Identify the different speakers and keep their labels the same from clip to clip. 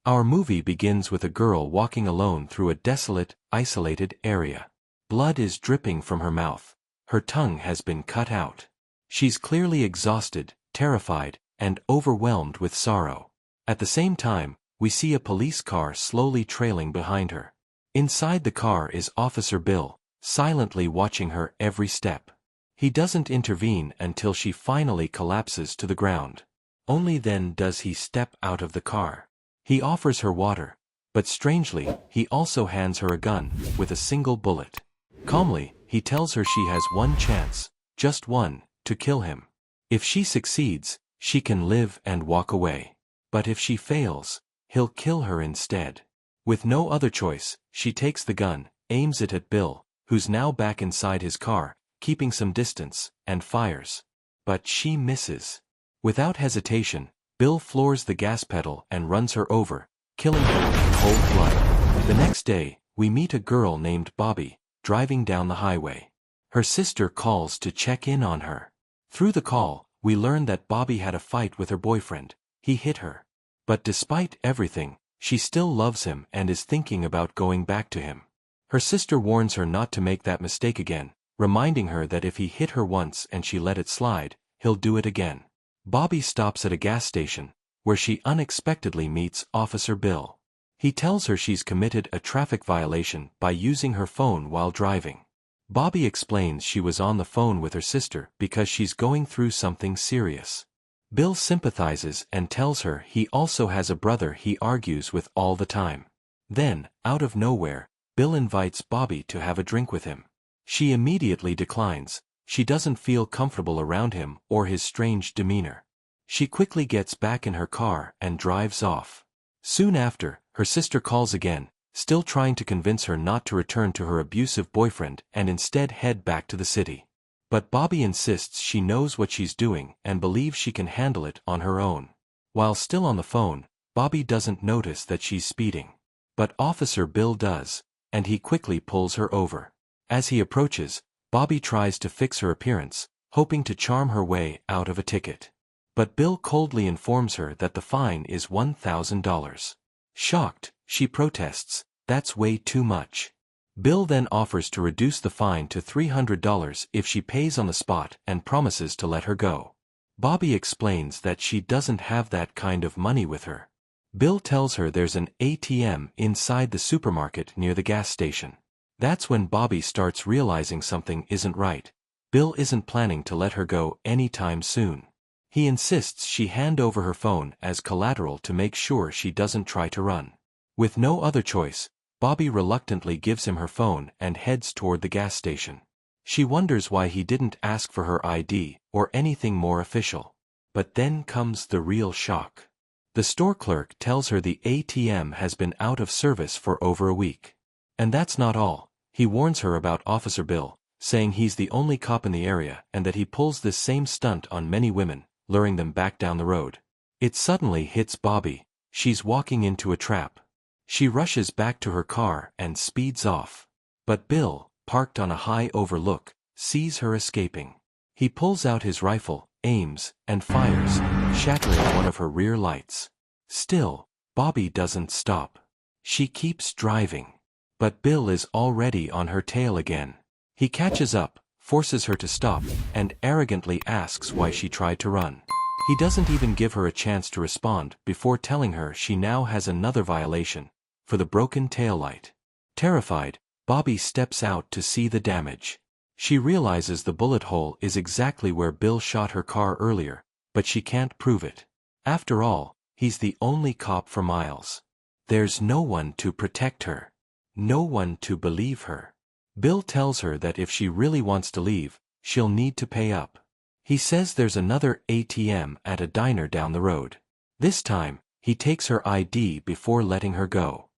Speaker 1: Our movie begins with a girl walking alone through a desolate, isolated area. Blood is dripping from her mouth. Her tongue has been cut out. She's clearly exhausted, terrified, and overwhelmed with sorrow. At the same time, we see a police car slowly trailing behind her. Inside the car is Officer Bill, silently watching her every step. He doesn't intervene until she finally collapses to the ground. Only then does he step out of the car. He offers her water, but strangely, he also hands her a gun, with a single bullet. Calmly, he tells her she has one chance, just one, to kill him. If she succeeds, she can live and walk away. But if she fails, he'll kill her instead. With no other choice, she takes the gun, aims it at Bill, who's now back inside his car, keeping some distance, and fires. But she misses. Without hesitation, Bill floors the gas pedal and runs her over, killing her in cold blood. The next day, we meet a girl named Bobby, driving down the highway. Her sister calls to check in on her. Through the call, we learn that Bobby had a fight with her boyfriend. He hit her. But despite everything, she still loves him and is thinking about going back to him. Her sister warns her not to make that mistake again, reminding her that if he hit her once and she let it slide, he'll do it again. Bobby stops at a gas station, where she unexpectedly meets Officer Bill. He tells her she's committed a traffic violation by using her phone while driving. Bobby explains she was on the phone with her sister because she's going through something serious. Bill sympathizes and tells her he also has a brother he argues with all the time. Then, out of nowhere, Bill invites Bobby to have a drink with him. She immediately declines. She doesn't feel comfortable around him or his strange demeanor. She quickly gets back in her car and drives off. Soon after, her sister calls again, still trying to convince her not to return to her abusive boyfriend and instead head back to the city. But Bobby insists she knows what she's doing and believes she can handle it on her own. While still on the phone, Bobby doesn't notice that she's speeding. But Officer Bill does, and he quickly pulls her over. As he approaches, Bobby tries to fix her appearance, hoping to charm her way out of a ticket. But Bill coldly informs her that the fine is $1,000. Shocked, she protests, "That's way too much." Bill then offers to reduce the fine to $300 if she pays on the spot and promises to let her go. Bobby explains that she doesn't have that kind of money with her. Bill tells her there's an ATM inside the supermarket near the gas station. That's when Bobby starts realizing something isn't right. Bill isn't planning to let her go anytime soon. He insists she hand over her phone as collateral to make sure she doesn't try to run. With no other choice, Bobby reluctantly gives him her phone and heads toward the gas station. She wonders why he didn't ask for her ID or anything more official. But then comes the real shock. The store clerk tells her the ATM has been out of service for over a week. And that's not all. He warns her about Officer Bill, saying he's the only cop in the area and that he pulls this same stunt on many women, luring them back down the road. It suddenly hits Bobby. She's walking into a trap. She rushes back to her car and speeds off. But Bill, parked on a high overlook, sees her escaping. He pulls out his rifle, aims, and fires, shattering one of her rear lights. Still, Bobby doesn't stop. She keeps driving. But Bill is already on her tail again. He catches up, forces her to stop, and arrogantly asks why she tried to run. He doesn't even give her a chance to respond before telling her she now has another violation, for the broken taillight. Terrified, Bobby steps out to see the damage. She realizes the bullet hole is exactly where Bill shot her car earlier, but she can't prove it. After all, he's the only cop for miles. There's no one to protect her. No one to believe her. Bill tells her that if she really wants to leave, she'll need to pay up. He says there's another ATM at a diner down the road. This time, he takes her ID before letting her go.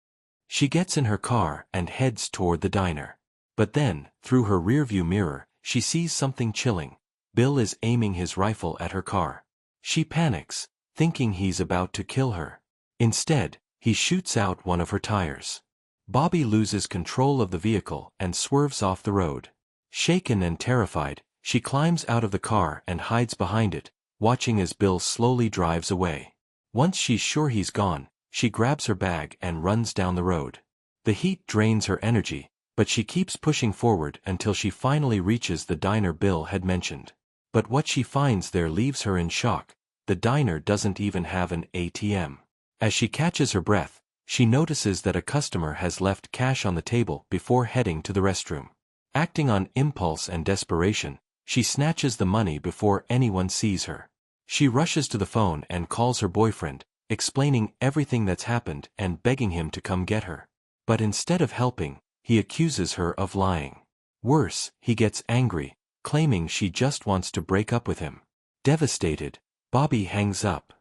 Speaker 1: She gets in her car and heads toward the diner. But then, through her rearview mirror, she sees something chilling. Bill is aiming his rifle at her car. She panics, thinking he's about to kill her. Instead, he shoots out one of her tires. Bobby loses control of the vehicle and swerves off the road. Shaken and terrified, she climbs out of the car and hides behind it, watching as Bill slowly drives away. Once she's sure he's gone, She grabs her bag and runs down the road. The heat drains her energy, but she keeps pushing forward until she finally reaches the diner Bill had mentioned. But what she finds there leaves her in shock. The diner doesn't even have an ATM. As she catches her breath, she notices that a customer has left cash on the table before heading to the restroom. Acting on impulse and desperation, she snatches the money before anyone sees her. She rushes to the phone and calls her boyfriend, explaining everything that's happened and begging him to come get her. But instead of helping, he accuses her of lying. Worse, he gets angry, claiming she just wants to break up with him. Devastated, Bobby hangs up.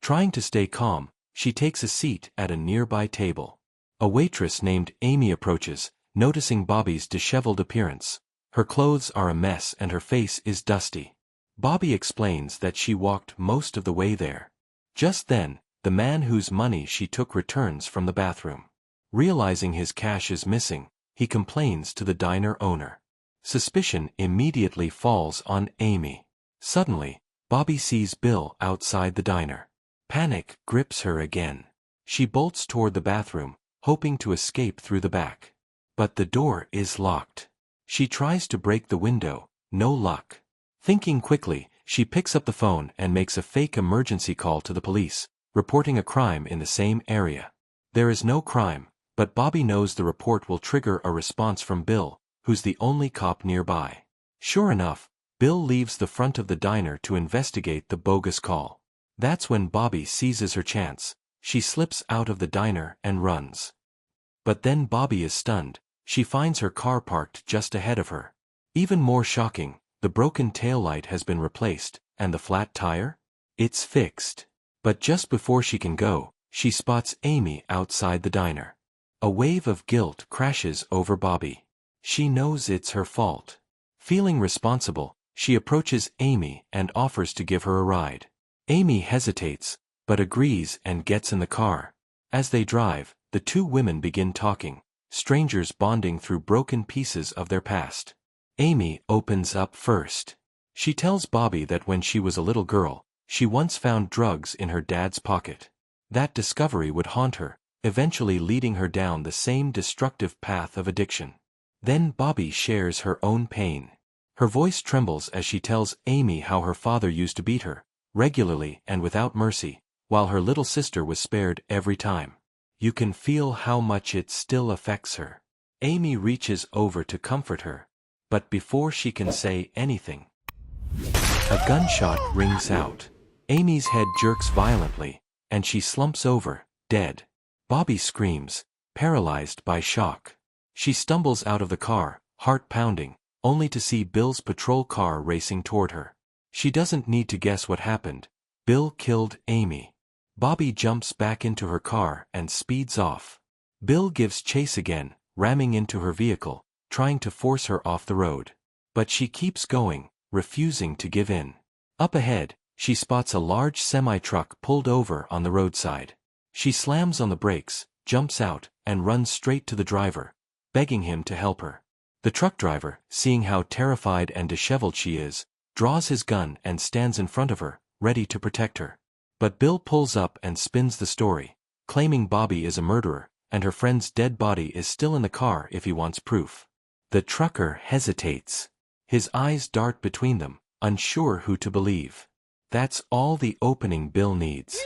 Speaker 1: Trying to stay calm, she takes a seat at a nearby table. A waitress named Amy approaches, noticing Bobby's disheveled appearance. Her clothes are a mess and her face is dusty. Bobby explains that she walked most of the way there. Just then, the man whose money she took returns from the bathroom. Realizing his cash is missing, he complains to the diner owner. Suspicion immediately falls on Amy. Suddenly, Bobby sees Bill outside the diner. Panic grips her again. She bolts toward the bathroom, hoping to escape through the back. But the door is locked. She tries to break the window, no luck. Thinking quickly, she picks up the phone and makes a fake emergency call to the police, reporting a crime in the same area. There is no crime, but Bobby knows the report will trigger a response from Bill, who's the only cop nearby. Sure enough, Bill leaves the front of the diner to investigate the bogus call. That's when Bobby seizes her chance. She slips out of the diner and runs. But then Bobby is stunned. She finds her car parked just ahead of her. Even more shocking, the broken taillight has been replaced, and the flat tire? It's fixed. But just before she can go, she spots Amy outside the diner. A wave of guilt crashes over Bobby. She knows it's her fault. Feeling responsible, she approaches Amy and offers to give her a ride. Amy hesitates, but agrees and gets in the car. As they drive, the two women begin talking, strangers bonding through broken pieces of their past. Amy opens up first. She tells Bobby that when she was a little girl, she once found drugs in her dad's pocket. That discovery would haunt her, eventually leading her down the same destructive path of addiction. Then Bobby shares her own pain. Her voice trembles as she tells Amy how her father used to beat her, regularly and without mercy, while her little sister was spared every time. You can feel how much it still affects her. Amy reaches over to comfort her, but before she can say anything, a gunshot rings out. Amy's head jerks violently, and she slumps over, dead. Bobby screams, paralyzed by shock. She stumbles out of the car, heart pounding, only to see Bill's patrol car racing toward her. She doesn't need to guess what happened. Bill killed Amy. Bobby jumps back into her car and speeds off. Bill gives chase again, ramming into her vehicle, trying to force her off the road. But she keeps going, refusing to give in. Up ahead, she spots a large semi-truck pulled over on the roadside. She slams on the brakes, jumps out, and runs straight to the driver, begging him to help her. The truck driver, seeing how terrified and disheveled she is, draws his gun and stands in front of her, ready to protect her. But Bill pulls up and spins the story, claiming Bobby is a murderer, and her friend's dead body is still in the car if he wants proof. The trucker hesitates. His eyes dart between them, unsure who to believe. That's all the opening Bill needs.
Speaker 2: He's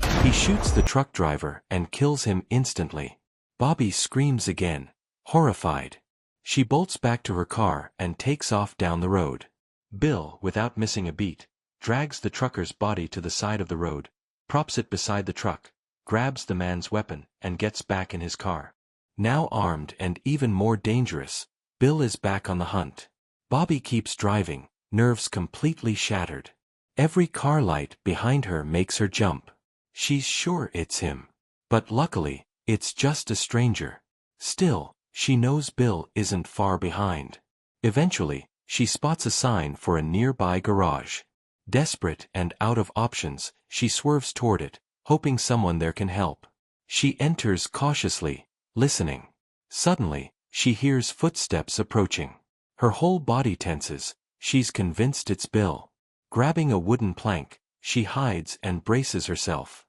Speaker 2: lying!
Speaker 1: He shoots the truck driver and kills him instantly. Bobby screams again, horrified. She bolts back to her car and takes off down the road. Bill, without missing a beat, drags the trucker's body to the side of the road, props it beside the truck, grabs the man's weapon, and gets back in his car. Now armed and even more dangerous, Bill is back on the hunt. Bobby keeps driving, nerves completely shattered. Every car light behind her makes her jump. She's sure it's him. But luckily, it's just a stranger. Still, she knows Bill isn't far behind. Eventually, she spots a sign for a nearby garage. Desperate and out of options, she swerves toward it, hoping someone there can help. She enters cautiously, listening. Suddenly, she hears footsteps approaching. Her whole body tenses. She's convinced it's Bill. Grabbing a wooden plank, she hides and braces herself.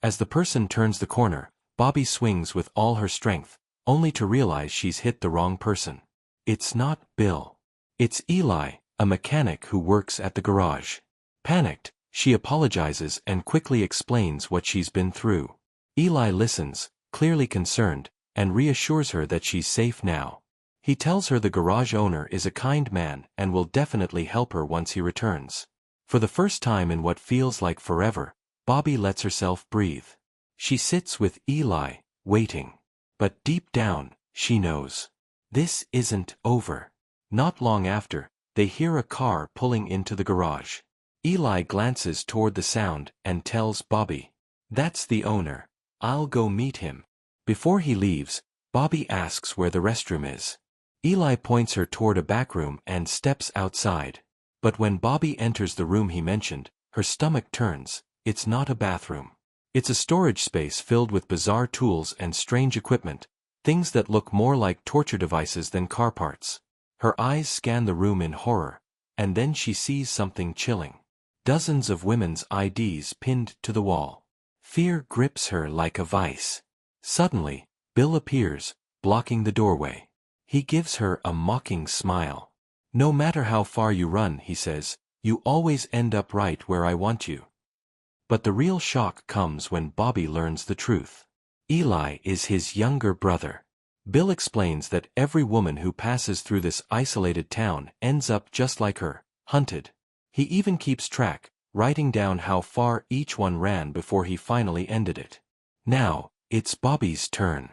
Speaker 1: As the person turns the corner, Bobby swings with all her strength, only to realize she's hit the wrong person. It's not Bill. It's Eli, a mechanic who works at the garage. Panicked, she apologizes and quickly explains what she's been through. Eli listens, clearly concerned, and reassures her that she's safe now. He tells her the garage owner is a kind man and will definitely help her once he returns. For the first time in what feels like forever, Bobby lets herself breathe. She sits with Eli, waiting. But deep down, she knows. This isn't over. Not long after, they hear a car pulling into the garage. Eli glances toward the sound and tells Bobby, "That's the owner. I'll go meet him." Before he leaves, Bobby asks where the restroom is. Eli points her toward a back room and steps outside. But when Bobby enters the room he mentioned, her stomach turns. It's not a bathroom. It's a storage space filled with bizarre tools and strange equipment, things that look more like torture devices than car parts. Her eyes scan the room in horror, and then she sees something chilling. Dozens of women's IDs pinned to the wall. Fear grips her like a vice. Suddenly, Bill appears, blocking the doorway. He gives her a mocking smile. "No matter how far you run," he says, "you always end up right where I want you." But the real shock comes when Bobby learns the truth. Eli is his younger brother. Bill explains that every woman who passes through this isolated town ends up just like her, hunted. He even keeps track, writing down how far each one ran before he finally ended it. Now, it's Bobby's turn.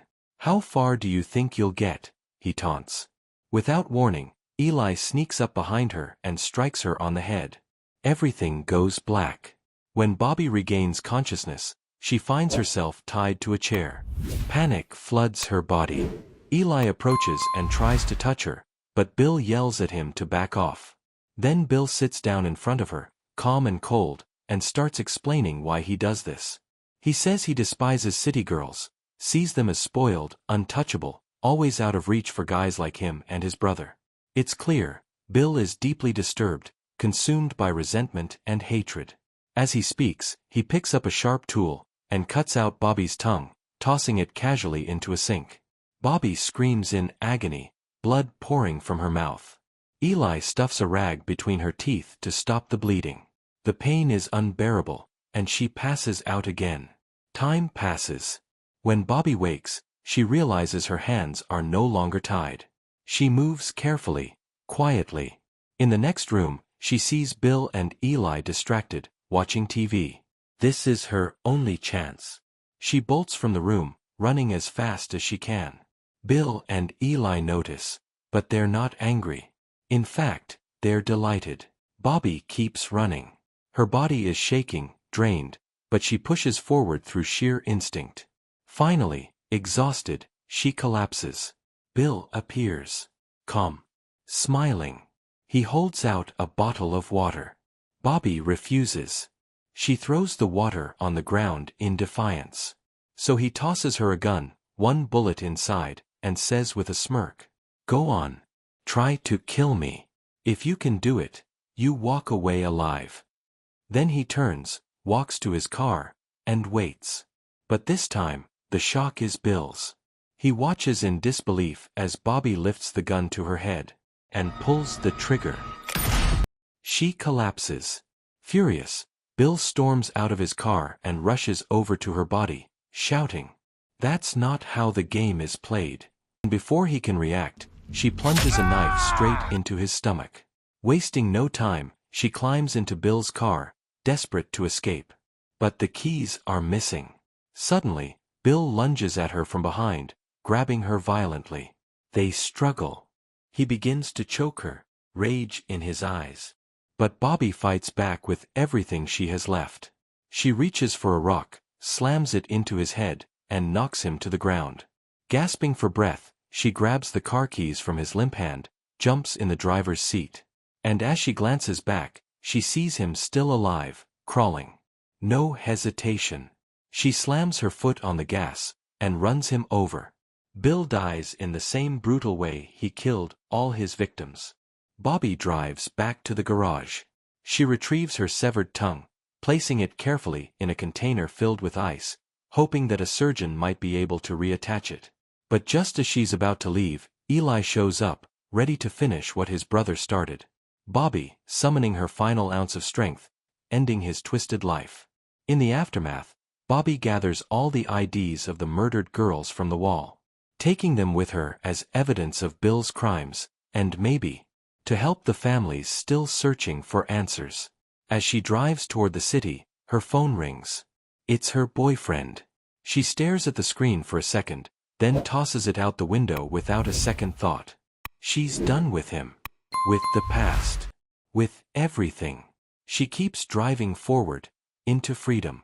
Speaker 1: "How far do you think you'll get?" he taunts. Without warning, Eli sneaks up behind her and strikes her on the head. Everything goes black. When Bobby regains consciousness, she finds herself tied to a chair. Panic floods her body. Eli approaches and tries to touch her, but Bill yells at him to back off. Then Bill sits down in front of her, calm and cold, and starts explaining why he does this. He says he despises city girls, sees them as spoiled, untouchable, always out of reach for guys like him and his brother. It's clear, Bill is deeply disturbed, consumed by resentment and hatred. As he speaks, he picks up a sharp tool and cuts out Bobby's tongue, tossing it casually into a sink. Bobby screams in agony, blood pouring from her mouth. Eli stuffs a rag between her teeth to stop the bleeding. The pain is unbearable, and she passes out again. Time passes. When Bobby wakes, she realizes her hands are no longer tied. She moves carefully, quietly. In the next room, she sees Bill and Eli distracted, watching TV. This is her only chance. She bolts from the room, running as fast as she can. Bill and Eli notice, but they're not angry. In fact, they're delighted. Bobby keeps running. Her body is shaking, drained, but she pushes forward through sheer instinct. Finally, exhausted, she collapses. Bill appears. Calm. Smiling. He holds out a bottle of water. Bobby refuses. She throws the water on the ground in defiance. So he tosses her a gun, one bullet inside, and says with a smirk, "Go on. Try to kill me. If you can do it, you walk away alive." Then he turns, walks to his car, and waits. But this time, the shock is Bill's. He watches in disbelief as Bobby lifts the gun to her head and pulls the trigger. She collapses. Furious, Bill storms out of his car and rushes over to her body, shouting, "That's not how the game is played." And before he can react, she plunges a knife straight into his stomach. Wasting no time, she climbs into Bill's car, desperate to escape. But the keys are missing. Suddenly, Bill lunges at her from behind, grabbing her violently. They struggle. He begins to choke her, rage in his eyes. But Bobby fights back with everything she has left. She reaches for a rock, slams it into his head, and knocks him to the ground. Gasping for breath, she grabs the car keys from his limp hand, jumps in the driver's seat. And as she glances back, she sees him still alive, crawling. No hesitation. She slams her foot on the gas, and runs him over. Bill dies in the same brutal way he killed all his victims. Bobby drives back to the garage. She retrieves her severed tongue, placing it carefully in a container filled with ice, hoping that a surgeon might be able to reattach it. But just as she's about to leave, Eli shows up, ready to finish what his brother started. Bobby, summoning her final ounce of strength, ending his twisted life. In the aftermath, Bobby gathers all the IDs of the murdered girls from the wall, taking them with her as evidence of Bill's crimes, and maybe, to help the families still searching for answers. As she drives toward the city, her phone rings. It's her boyfriend. She stares at the screen for a second, then tosses it out the window without a second thought. She's done with him. With the past. With everything. She keeps driving forward, into freedom.